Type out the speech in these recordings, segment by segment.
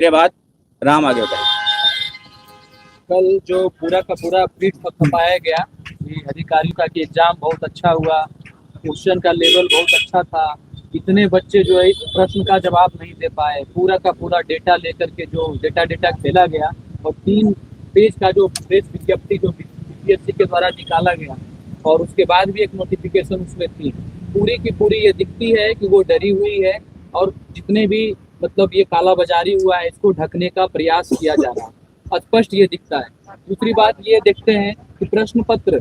मेरे बाद राम आगे बताइए। कल जो पूरा का पूरा पीठ थपथपाया गया कि अधिकारियों का कि एग्जाम बहुत अच्छा हुआ, क्वेश्चन का लेवल बहुत अच्छा था। इतने बच्चे जो है इस प्रश्न का जवाब नहीं दे पाए, पूरा का पूरा डेटा लेकर के जो डेटा डेटा खेला गया और 3 पेज का जो प्रेस विज्ञप्ति जो बीपीएससी के द्वारा निकाला गया और उसके बाद भी एक नोटिफिकेशन उसमें थी, पूरी की पूरी ये दिखती है कि वो डरी हुई है और जितने भी मतलब ये कालाबाजारी हुआ है इसको ढकने का प्रयास किया जा रहा है, स्पष्ट ये दिखता है। दूसरी बात ये देखते हैं कि प्रश्न पत्र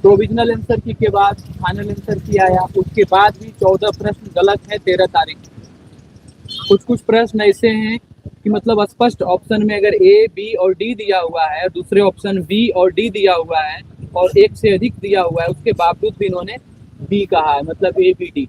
प्रोविजनल आंसर की के बाद फाइनल आंसर की आया, उसके बाद भी 14 प्रश्न गलत है 13 तारीख को। कुछ कुछ प्रश्न ऐसे हैं कि मतलब स्पष्ट ऑप्शन में अगर ए बी और डी दिया हुआ है, दूसरे ऑप्शन बी और डी दिया हुआ है और एक से अधिक दिया हुआ है, उसके बावजूद भी इन्होंने बी कहा है, मतलब ए बी डी।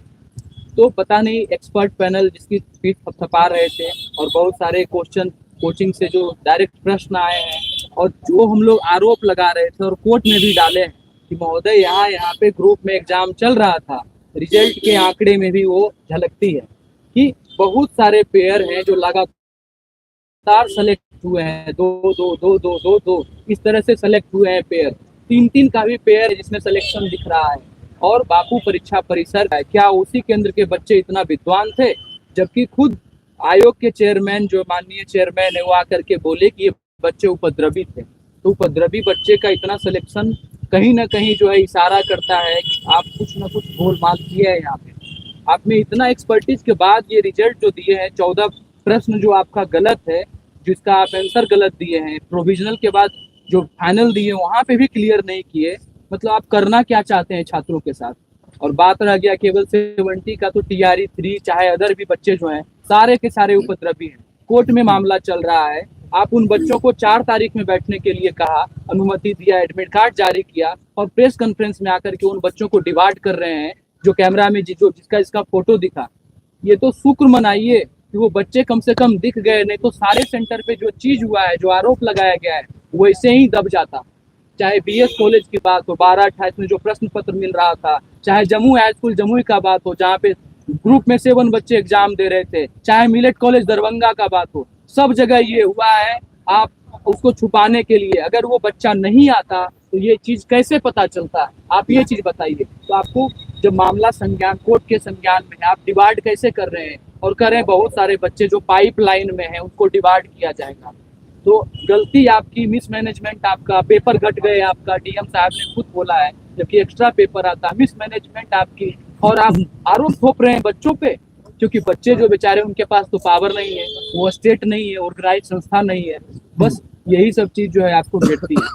तो पता नहीं एक्सपर्ट पैनल जिसकी पीठ थपथपा रहे थे और बहुत सारे क्वेश्चन कोचिंग से जो डायरेक्ट प्रश्न आए हैं और जो हम लोग आरोप लगा रहे थे और कोर्ट में भी डाले हैं कि महोदय यहाँ पे ग्रुप में एग्जाम चल रहा था, रिजल्ट के आंकड़े में भी वो झलकती है कि बहुत सारे पेयर हैं जो लगातार सेलेक्ट हुए हैं, दो दो दो दो दो दो इस तरह से सेलेक्ट हुए हैं पेयर, 3 3 का भी पेयर है जिसमें सिलेक्शन दिख रहा है। और बापू परीक्षा परिसर है, क्या उसी केंद्र के बच्चे इतना विद्वान थे? जबकि खुद आयोग के चेयरमैन जो माननीय चेयरमैन है वो आकर के बोले कि ये बच्चे उपद्रवी थे। तो उपद्रवी बच्चे का इतना सिलेक्शन कहीं ना कहीं जो है इशारा करता है कि आप कुछ ना कुछ गोलमाल किए हैं यहाँ पे। आप में इतना एक्सपर्टीज के बाद ये रिजल्ट जो दिए हैं, 14 प्रश्न जो आपका गलत है, जिसका आप आंसर गलत दिए हैं, प्रोविजनल के बाद जो फाइनल दिए वहाँ पे भी क्लियर नहीं किए, मतलब आप करना क्या चाहते हैं छात्रों के साथ? और बात रह गया केवल 70 का, तो टीआरई 3 चाहे अदर भी बच्चे जो हैं सारे के सारे उपद्रवी हैं। कोर्ट में मामला चल रहा है, आप उन बच्चों को 4 तारीख में बैठने के लिए कहा, अनुमति दिया, एडमिट कार्ड जारी किया और प्रेस कॉन्फ्रेंस में आकर के उन बच्चों को डिवाइड कर रहे हैं जो कैमरा में जो जिसका इसका फोटो दिखा। ये तो शुक्र मनाइए कि वो बच्चे कम से कम दिख गए, नहीं तो सारे सेंटर पे जो चीज हुआ है, जो आरोप लगाया गया है, वैसे ही दब जाता। चाहे बीएस कॉलेज की बात हो 12-28 में जो प्रश्न पत्र मिल रहा था, चाहे जम्मू हाई स्कूल जमुई का बात हो जहाँ पे ग्रुप में 7 बच्चे एग्जाम दे रहे थे, चाहे मिलेट कॉलेज दरभंगा का बात हो, सब जगह ये हुआ है। आप उसको छुपाने के लिए, अगर वो बच्चा नहीं आता तो ये चीज कैसे पता चलता है? आप ये चीज बताइए। तो आपको जब मामला संज्ञान कोर्ट के संज्ञान में है, आप डिवाइड कैसे कर रहे हैं? और कर रहे हैं बहुत सारे बच्चे जो पाइपलाइन में है उनको डिवाइड किया जाएगा। तो गलती आपकी, मिसमैनेजमेंट आपका, पेपर घट गए आपका, डीएम साहब ने खुद बोला है, जबकि एक्स्ट्रा पेपर आता, मिसमैनेजमेंट आपकी। और आप आरोप थोप रहे हैं बच्चों पे, क्योंकि बच्चे जो बेचारे उनके पास तो पावर नहीं है, वो स्टेट नहीं है, ऑर्गेनाइज संस्था नहीं है, बस यही सब चीज जो है आपको भेटती है।